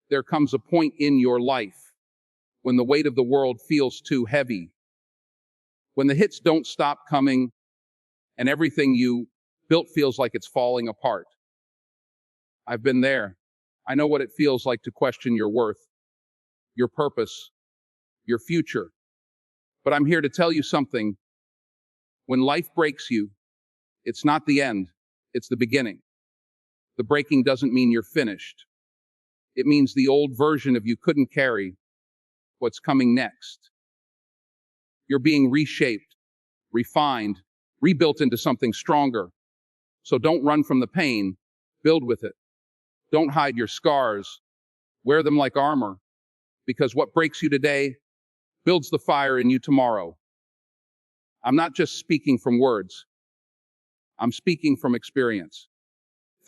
There comes a point in your life when the weight of the world feels too heavy, when the hits don't stop coming and everything you built feels like it's falling apart. I've been there. I know what it feels like to question your worth, your purpose, your future. But I'm here to tell you something. When life breaks you, it's not the end, it's the beginning. The breaking doesn't mean you're finished. It means the old version of you couldn't carry what's coming next. You're being reshaped, refined, rebuilt into something stronger. So don't run from the pain, build with it. Don't hide your scars, wear them like armor, because what breaks you today builds the fire in you tomorrow. I'm not just speaking from words, I'm speaking from experience.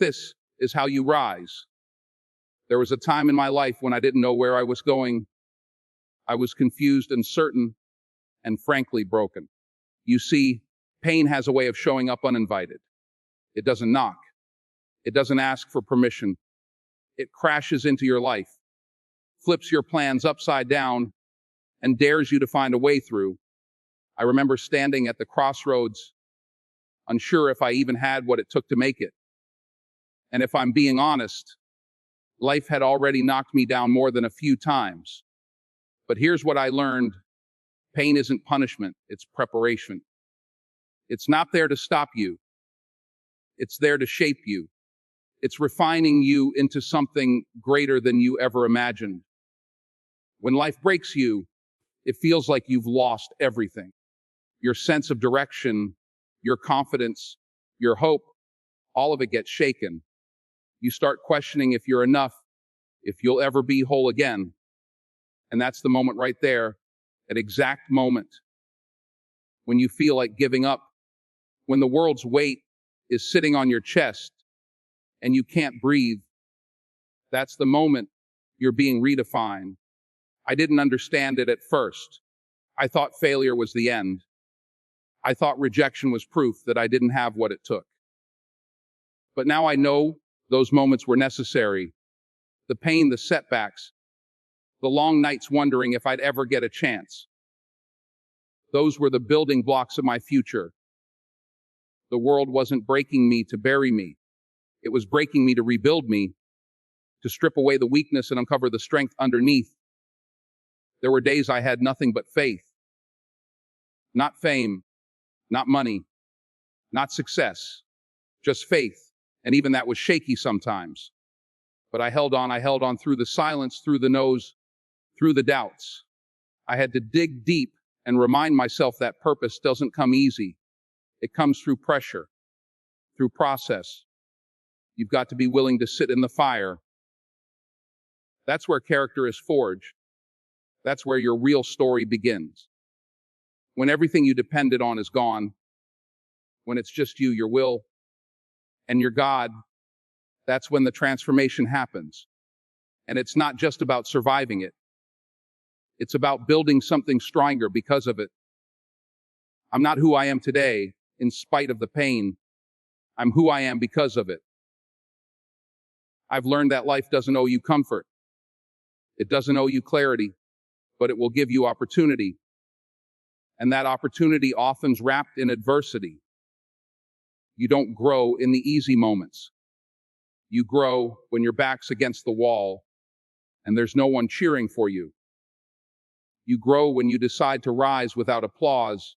This is how you rise. There was a time in my life when I didn't know where I was going. I was confused, uncertain, and frankly broken. You see, pain has a way of showing up uninvited. It doesn't knock. It doesn't ask for permission. It crashes into your life, flips your plans upside down, and dares you to find a way through. I remember standing at the crossroads, unsure if I even had what it took to make it. And if I'm being honest, life had already knocked me down more than a few times. But here's what I learned. Pain isn't punishment, it's preparation. It's not there to stop you. It's there to shape you. It's refining you into something greater than you ever imagined. When life breaks you, it feels like you've lost everything. Your sense of direction, your confidence, your hope, all of it gets shaken. You start questioning if you're enough, if you'll ever be whole again. And that's the moment right there, that exact moment when you feel like giving up, when the world's weight is sitting on your chest and you can't breathe. That's the moment you're being redefined. I didn't understand it at first. I thought failure was the end. I thought rejection was proof that I didn't have what it took. But now I know those moments were necessary. The pain, the setbacks, the long nights wondering if I'd ever get a chance. Those were the building blocks of my future. The world wasn't breaking me to bury me. It was breaking me to rebuild me, to strip away the weakness and uncover the strength underneath. There were days I had nothing but faith. Not fame, not money, not success, just faith. And even that was shaky sometimes. But I held on through the silence, through the no's, through the doubts. I had to dig deep and remind myself that purpose doesn't come easy. It comes through pressure, through process. You've got to be willing to sit in the fire. That's where character is forged. That's where your real story begins. When everything you depended on is gone, when it's just you, your will, and your God, that's when the transformation happens. And it's not just about surviving it. It's about building something stronger because of it. I'm not who I am today in spite of the pain. I'm who I am because of it. I've learned that life doesn't owe you comfort. It doesn't owe you clarity, but it will give you opportunity. And that opportunity often's wrapped in adversity. You don't grow in the easy moments. You grow when your back's against the wall and there's no one cheering for you. You grow when you decide to rise without applause,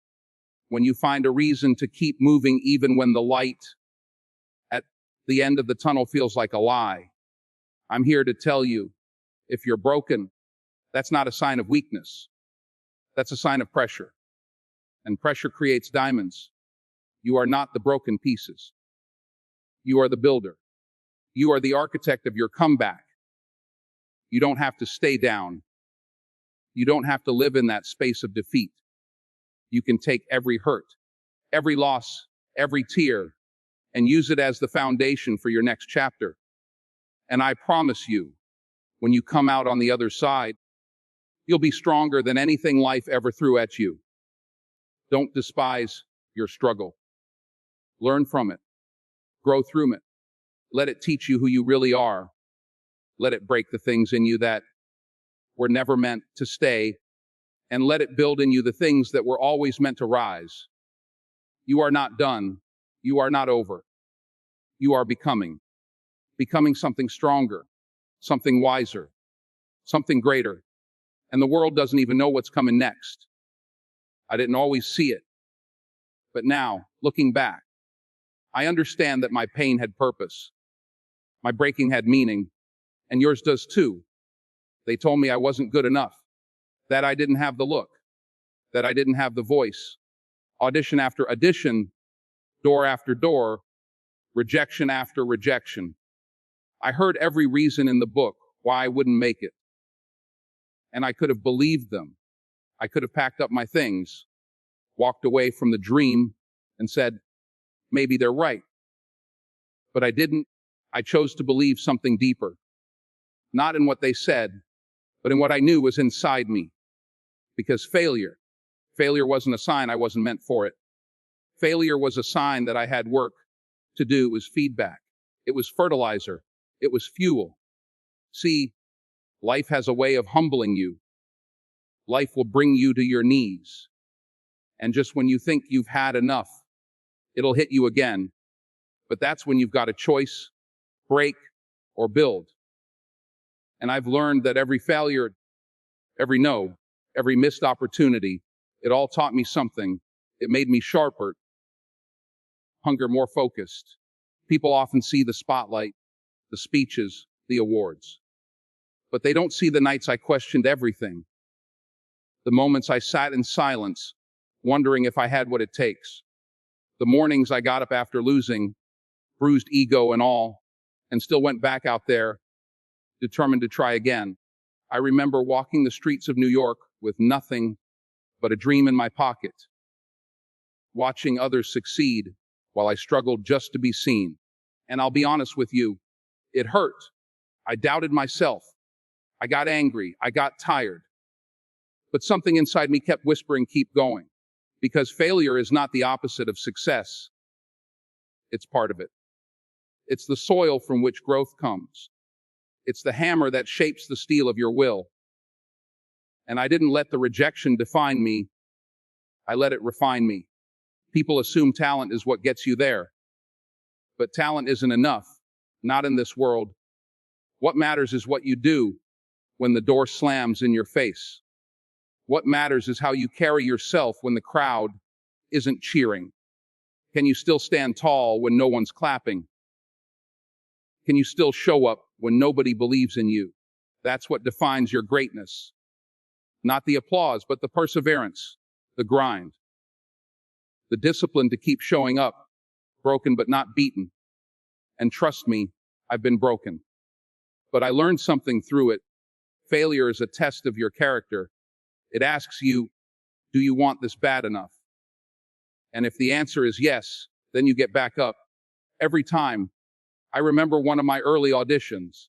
when you find a reason to keep moving even when the light at the end of the tunnel feels like a lie. I'm here to tell you, if you're broken, that's not a sign of weakness. That's a sign of pressure. And pressure creates diamonds. You are not the broken pieces. You are the builder. You are the architect of your comeback. You don't have to stay down. You don't have to live in that space of defeat. You can take every hurt, every loss, every tear, and use it as the foundation for your next chapter. And I promise you, when you come out on the other side, you'll be stronger than anything life ever threw at you. Don't despise your struggle. Learn from it. Grow through it. Let it teach you who you really are. Let it break the things in you that were never meant to stay, and let it build in you the things that were always meant to rise. You are not done. You are not over. You are becoming something stronger, something wiser, something greater. And the world doesn't even know what's coming next. I didn't always see it. But now, looking back, I understand that my pain had purpose. My breaking had meaning, and yours does too. They told me I wasn't good enough, that I didn't have the look, that I didn't have the voice. Audition after audition, door after door, rejection after rejection. I heard every reason in the book why I wouldn't make it. And I could have believed them. I could have packed up my things, walked away from the dream, and said, maybe they're right. But I didn't. I chose to believe something deeper. Not in what they said, but in what I knew was inside me. Because failure wasn't a sign I wasn't meant for it. Failure was a sign that I had work to do. It was feedback. It was fertilizer. It was fuel. See, life has a way of humbling you. Life will bring you to your knees. And just when you think you've had enough, it'll hit you again. But that's when you've got a choice: break or build. And I've learned that every failure, every no, every missed opportunity, it all taught me something. It made me sharper, more focused. People often see the spotlight, the speeches, the awards. But they don't see the nights I questioned everything. The moments I sat in silence, wondering if I had what it takes. The mornings I got up after losing, bruised ego and all, and still went back out there, determined to try again. I remember walking the streets of New York with nothing but a dream in my pocket, watching others succeed while I struggled just to be seen. And I'll be honest with you, it hurt. I doubted myself. I got angry. I got tired. But something inside me kept whispering, keep going. Because failure is not the opposite of success. It's part of it. It's the soil from which growth comes. It's the hammer that shapes the steel of your will. And I didn't let the rejection define me. I let it refine me. People assume talent is what gets you there. But talent isn't enough. Not in this world. What matters is what you do when the door slams in your face. What matters is how you carry yourself when the crowd isn't cheering. Can you still stand tall when no one's clapping? Can you still show up when nobody believes in you? That's what defines your greatness. Not the applause, but the perseverance, the grind, the discipline to keep showing up, broken but not beaten. And trust me, I've been broken. But I learned something through it. Failure is a test of your character. It asks you, do you want this bad enough? And if the answer is yes, then you get back up. Every time. I remember one of my early auditions.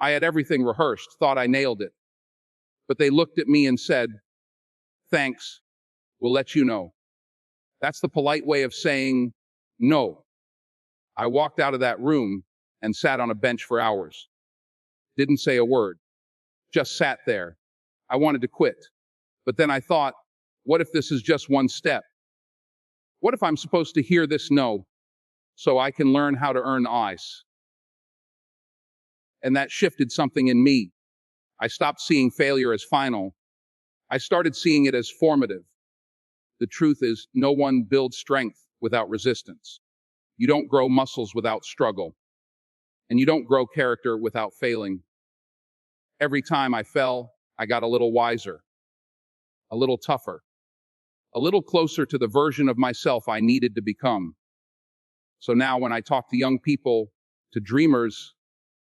I had everything rehearsed, thought I nailed it. But they looked at me and said, thanks, we'll let you know. That's the polite way of saying no. I walked out of that room and sat on a bench for hours. Didn't say a word. Just sat there. I wanted to quit. But then I thought, what if this is just one step? What if I'm supposed to hear this no so I can learn how to earn ice? And that shifted something in me. I stopped seeing failure as final. I started seeing it as formative. The truth is, no one builds strength without resistance. You don't grow muscles without struggle. And you don't grow character without failing. Every time I fell, I got a little wiser, a little tougher, a little closer to the version of myself I needed to become. So now when I talk to young people, to dreamers,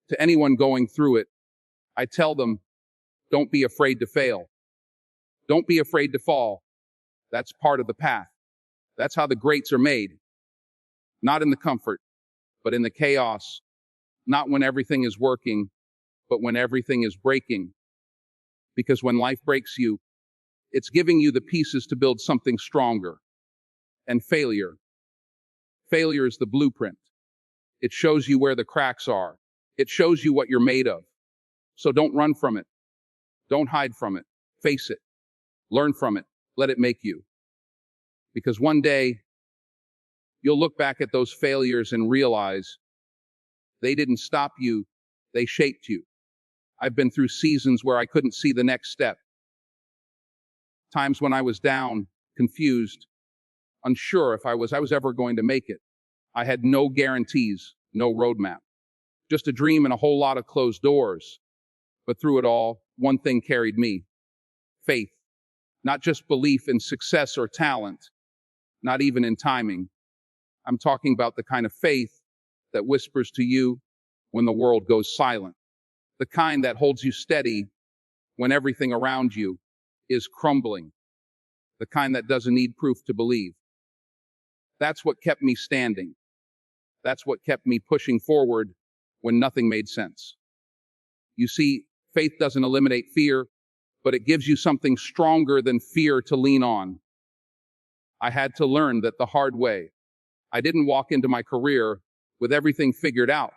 to anyone going through it, I tell them, don't be afraid to fail. Don't be afraid to fall. That's part of the path. That's how the greats are made. Not in the comfort, but in the chaos. Not when everything is working, but when everything is breaking. Because when life breaks you, it's giving you the pieces to build something stronger. And failure is the blueprint. It shows you where the cracks are. It shows you what you're made of. So don't run from it. Don't hide from it. Face it. Learn from it. Let it make you. Because one day, you'll look back at those failures and realize they didn't stop you, they shaped you. I've been through seasons where I couldn't see the next step. Times when I was down, confused, unsure if I was ever going to make it. I had no guarantees, no roadmap. Just a dream and a whole lot of closed doors. But through it all, one thing carried me. Faith. Not just belief in success or talent, not even in timing. I'm talking about the kind of faith that whispers to you when the world goes silent. The kind that holds you steady when everything around you is crumbling. The kind that doesn't need proof to believe. That's what kept me standing. That's what kept me pushing forward when nothing made sense. You see, faith doesn't eliminate fear, but it gives you something stronger than fear to lean on. I had to learn that the hard way. I didn't walk into my career with everything figured out.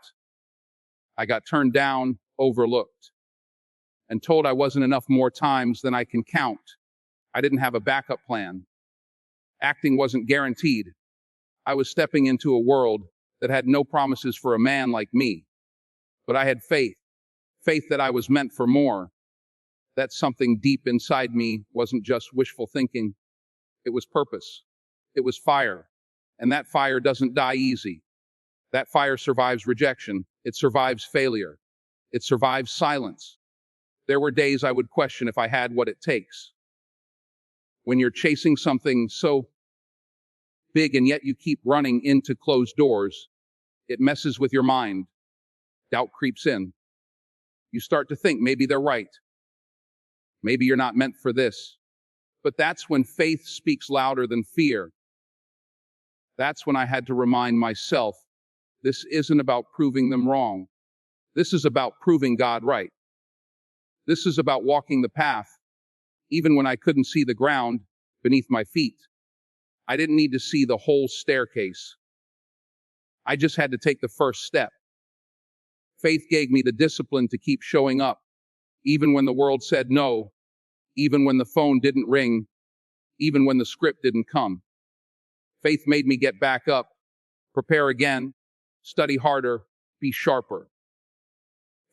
I got turned down, overlooked, and told I wasn't enough more times than I can count. I didn't have a backup plan. Acting wasn't guaranteed. I was stepping into a world that had no promises for a man like me. But I had faith. Faith that I was meant for more. That something deep inside me wasn't just wishful thinking. It was purpose. It was fire. And that fire doesn't die easy. That fire survives rejection. It survives failure. It survives silence. There were days I would question if I had what it takes. When you're chasing something so big and yet you keep running into closed doors, it messes with your mind. Doubt creeps in. You start to think maybe they're right. Maybe you're not meant for this. But that's when faith speaks louder than fear. That's when I had to remind myself, this isn't about proving them wrong. This is about proving God right. This is about walking the path, even when I couldn't see the ground beneath my feet. I didn't need to see the whole staircase. I just had to take the first step. Faith gave me the discipline to keep showing up, even when the world said no, even when the phone didn't ring, even when the script didn't come. Faith made me get back up, prepare again, study harder, be sharper.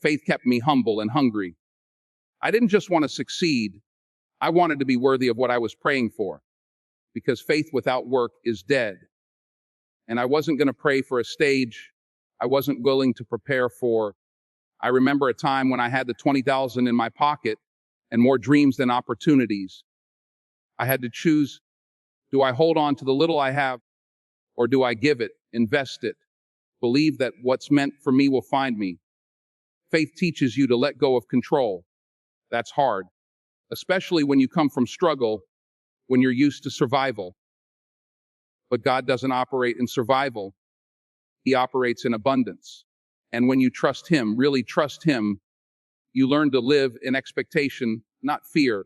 Faith kept me humble and hungry. I didn't just want to succeed. I wanted to be worthy of what I was praying for, because faith without work is dead. And I wasn't going to pray for a stage I wasn't willing to prepare for. I remember a time when I had the $20,000 in my pocket and more dreams than opportunities. I had to choose, do I hold on to the little I have, or do I give it, invest it, believe that what's meant for me will find me? Faith teaches you to let go of control. That's hard, especially when you come from struggle, when you're used to survival. But God doesn't operate in survival. He operates in abundance. And when you trust Him, really trust Him, you learn to live in expectation, not fear.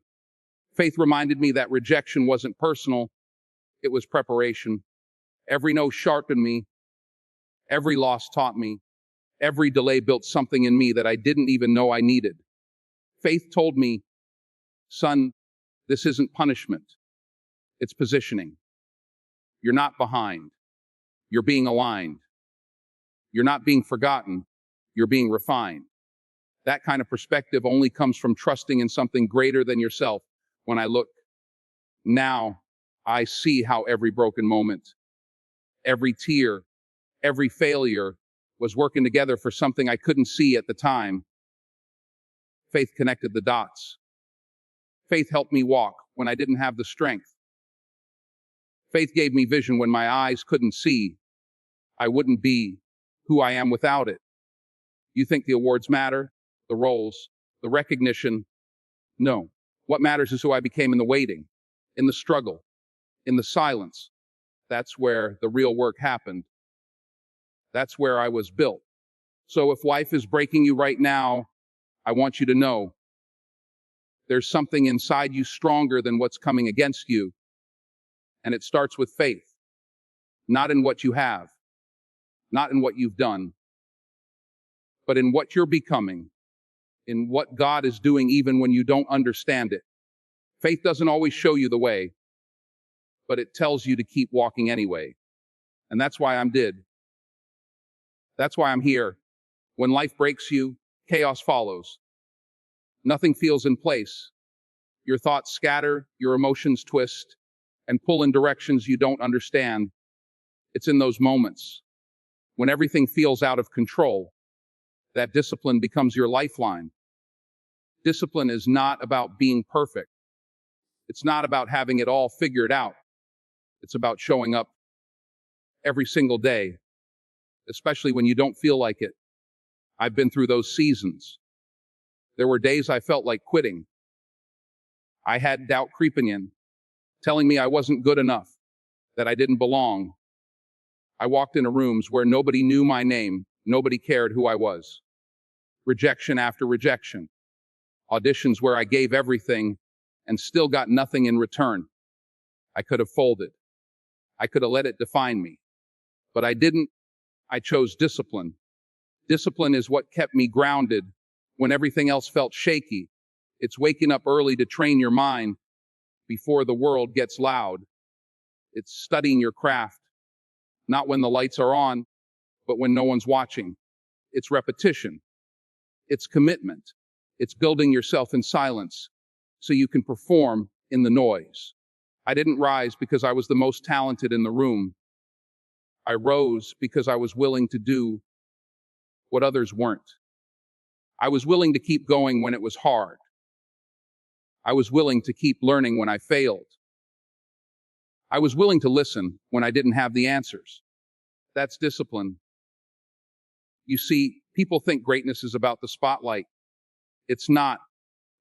Faith reminded me that rejection wasn't personal, it was preparation. Every no sharpened me, every loss taught me, every delay built something in me that I didn't even know I needed. Faith told me, son, this isn't punishment, it's positioning. You're not behind, you're being aligned. You're not being forgotten, you're being refined. That kind of perspective only comes from trusting in something greater than yourself. When I look now, I see how every broken moment, every tear, every failure was working together for something I couldn't see at the time. Faith connected the dots. Faith helped me walk when I didn't have the strength. Faith gave me vision when my eyes couldn't see. I wouldn't be who I am without it. You think the awards matter? The roles? The recognition? No. What matters is who I became in the waiting, in the struggle, in the silence. That's where the real work happened. That's where I was built. So if life is breaking you right now, I want you to know there's something inside you stronger than what's coming against you. And it starts with faith, not in what you have, not in what you've done, but in what you're becoming, in what God is doing even when you don't understand it. Faith doesn't always show you the way, but it tells you to keep walking anyway. And that's why That's why I'm here. When life breaks you, chaos follows. Nothing feels in place. Your thoughts scatter, your emotions twist, and pull in directions you don't understand. It's in those moments, when everything feels out of control, that discipline becomes your lifeline. Discipline is not about being perfect. It's not about having it all figured out. It's about showing up every single day, especially when you don't feel like it. I've been through those seasons. There were days I felt like quitting. I had doubt creeping in, telling me I wasn't good enough, that I didn't belong. I walked into rooms where nobody knew my name, nobody cared who I was. Rejection after rejection. Auditions where I gave everything and still got nothing in return. I could have folded. I could have let it define me. But I didn't. I chose discipline. Discipline is what kept me grounded when everything else felt shaky. It's waking up early to train your mind before the world gets loud. It's studying your craft, not when the lights are on, but when no one's watching. It's repetition. It's commitment. It's building yourself in silence so you can perform in the noise. I didn't rise because I was the most talented in the room. I rose because I was willing to do what others weren't. I was willing to keep going when it was hard. I was willing to keep learning when I failed. I was willing to listen when I didn't have the answers. That's discipline. You see, people think greatness is about the spotlight. It's not.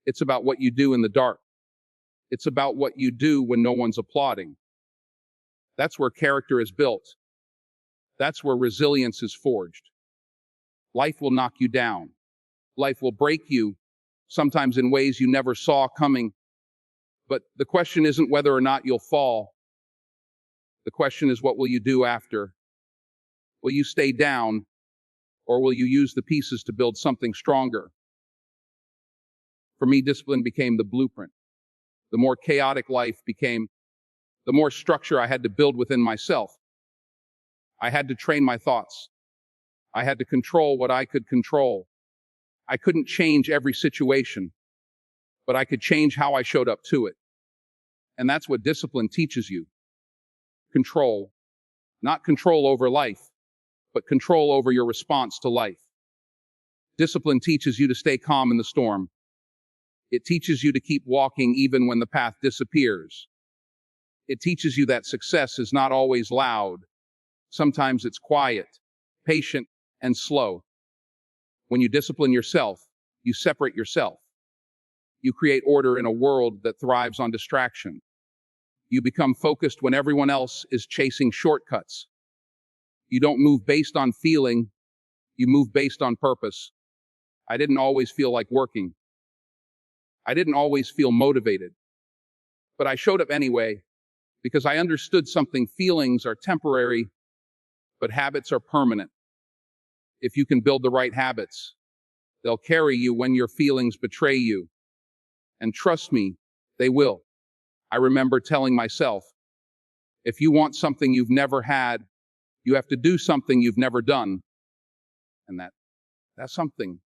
It's about what you do in the dark. It's about what you do when no one's applauding. That's where character is built. That's where resilience is forged. Life will knock you down. Life will break you, sometimes in ways you never saw coming. But the question isn't whether or not you'll fall. The question is, what will you do after? Will you stay down, or will you use the pieces to build something stronger? For me, discipline became the blueprint. The more chaotic life became, the more structure I had to build within myself. I had to train my thoughts. I had to control what I could control. I couldn't change every situation, but I could change how I showed up to it. And that's what discipline teaches you. Control. Not control over life, but control over your response to life. Discipline teaches you to stay calm in the storm. It teaches you to keep walking even when the path disappears. It teaches you that success is not always loud. Sometimes it's quiet, patient, and slow. When you discipline yourself, you separate yourself. You create order in a world that thrives on distraction. You become focused when everyone else is chasing shortcuts. You don't move based on feeling, you move based on purpose. I didn't always feel like working. I didn't always feel motivated. But I showed up anyway, because I understood something. Feelings are temporary, but habits are permanent. If you can build the right habits, they'll carry you when your feelings betray you. And trust me, they will. I remember telling myself, if you want something you've never had, you have to do something you've never done. And that's something.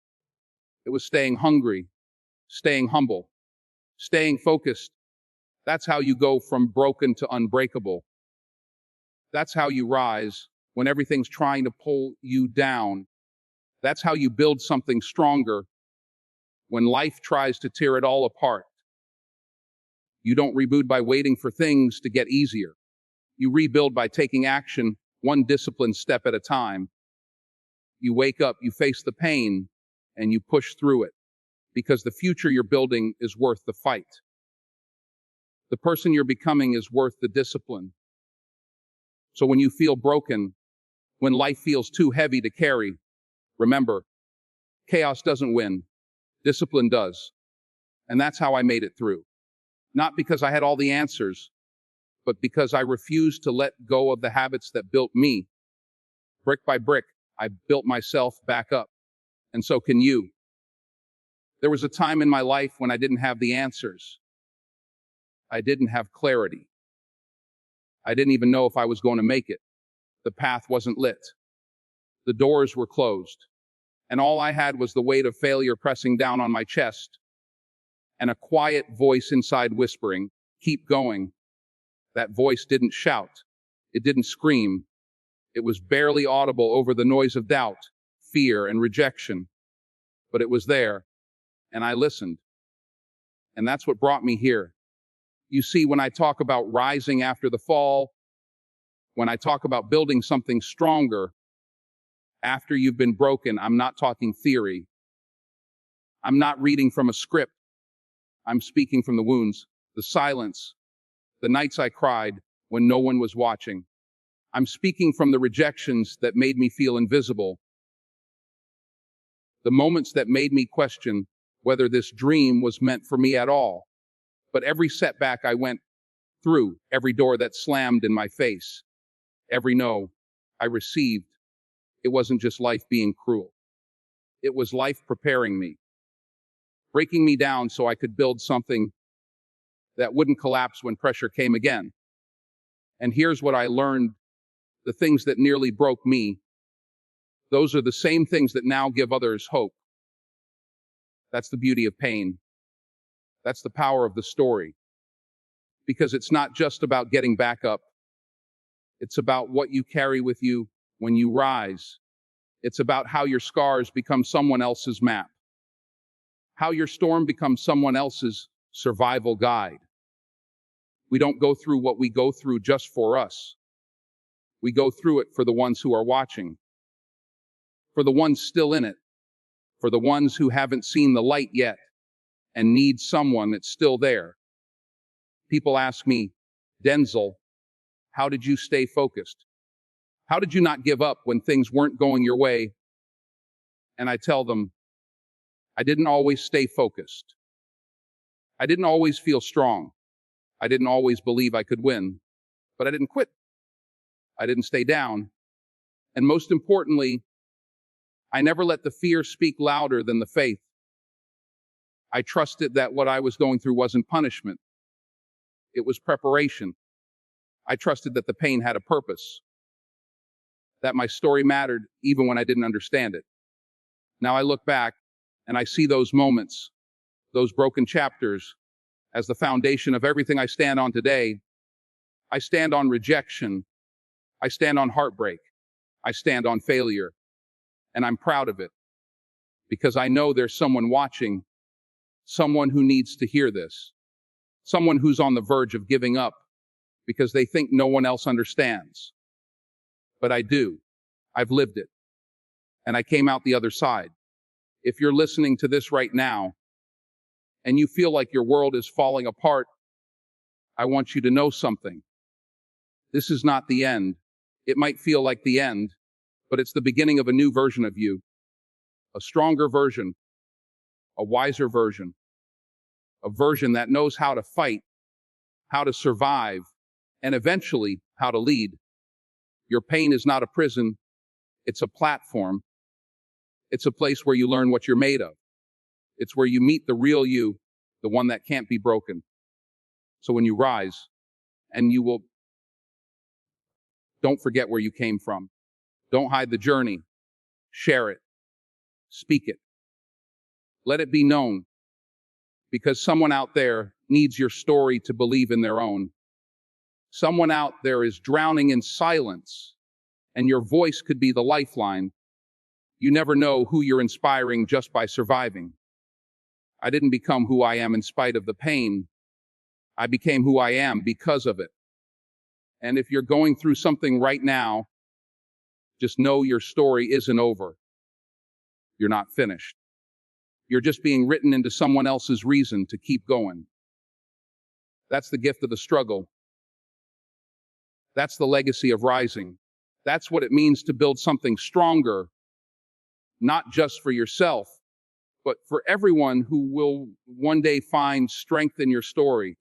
It was staying hungry, staying humble, staying focused. That's how you go from broken to unbreakable. That's how you rise when everything's trying to pull you down. That's how you build something stronger when life tries to tear it all apart. You don't reboot by waiting for things to get easier. You rebuild by taking action, one disciplined step at a time. You wake up, you face the pain, and you push through it, because the future you're building is worth the fight. The person you're becoming is worth the discipline. So when you feel broken, when life feels too heavy to carry, remember, chaos doesn't win, discipline does. And that's how I made it through. Not because I had all the answers, but because I refused to let go of the habits that built me. Brick by brick, I built myself back up. And so can you. There was a time in my life when I didn't have the answers. I didn't have clarity. I didn't even know if I was going to make it. The path wasn't lit. The doors were closed. And all I had was the weight of failure pressing down on my chest and a quiet voice inside whispering, "Keep going." That voice didn't shout. It didn't scream. It was barely audible over the noise of doubt, fear, and rejection. But it was there, and I listened. And that's what brought me here. You see, when I talk about rising after the fall, when I talk about building something stronger after you've been broken, I'm not talking theory. I'm not reading from a script. I'm speaking from the wounds, the silence, the nights I cried when no one was watching. I'm speaking from the rejections that made me feel invisible, the moments that made me question whether this dream was meant for me at all. But every setback I went through, every door that slammed in my face, every no I received, it wasn't just life being cruel. It was life preparing me, breaking me down so I could build something that wouldn't collapse when pressure came again. And here's what I learned. The things that nearly broke me, those are the same things that now give others hope. That's the beauty of pain. That's the power of the story. Because it's not just about getting back up. It's about what you carry with you when you rise. It's about how your scars become someone else's map. How your storm becomes someone else's survival guide. We don't go through what we go through just for us. We go through it for the ones who are watching, for the ones still in it, for the ones who haven't seen the light yet and need someone that's still there. People ask me, "Denzel, how did you stay focused? How did you not give up when things weren't going your way?" And I tell them, I didn't always stay focused. I didn't always feel strong. I didn't always believe I could win, but I didn't quit. I didn't stay down. And most importantly, I never let the fear speak louder than the faith. I trusted that what I was going through wasn't punishment. It was preparation. I trusted that the pain had a purpose, that my story mattered even when I didn't understand it. Now I look back and I see those moments, those broken chapters, as the foundation of everything I stand on today. I stand on rejection. I stand on heartbreak. I stand on failure. And I'm proud of it. Because I know there's someone watching, someone who needs to hear this, someone who's on the verge of giving up because they think no one else understands. But I do. I've lived it. And I came out the other side. If you're listening to this right now and you feel like your world is falling apart, I want you to know something. This is not the end. It might feel like the end, but it's the beginning of a new version of you, a stronger version, a wiser version, a version that knows how to fight, how to survive, and eventually how to lead. Your pain is not a prison. It's a platform. It's a place where you learn what you're made of. It's where you meet the real you, the one that can't be broken. So when you rise, and you will, don't forget where you came from. Don't hide the journey. Share it. Speak it. Let it be known. Because someone out there needs your story to believe in their own. Someone out there is drowning in silence, and your voice could be the lifeline. You never know who you're inspiring just by surviving. I didn't become who I am in spite of the pain. I became who I am because of it. And if you're going through something right now, just know your story isn't over. You're not finished. You're just being written into someone else's reason to keep going. That's the gift of the struggle. That's the legacy of rising. That's what it means to build something stronger, not just for yourself, but for everyone who will one day find strength in your story.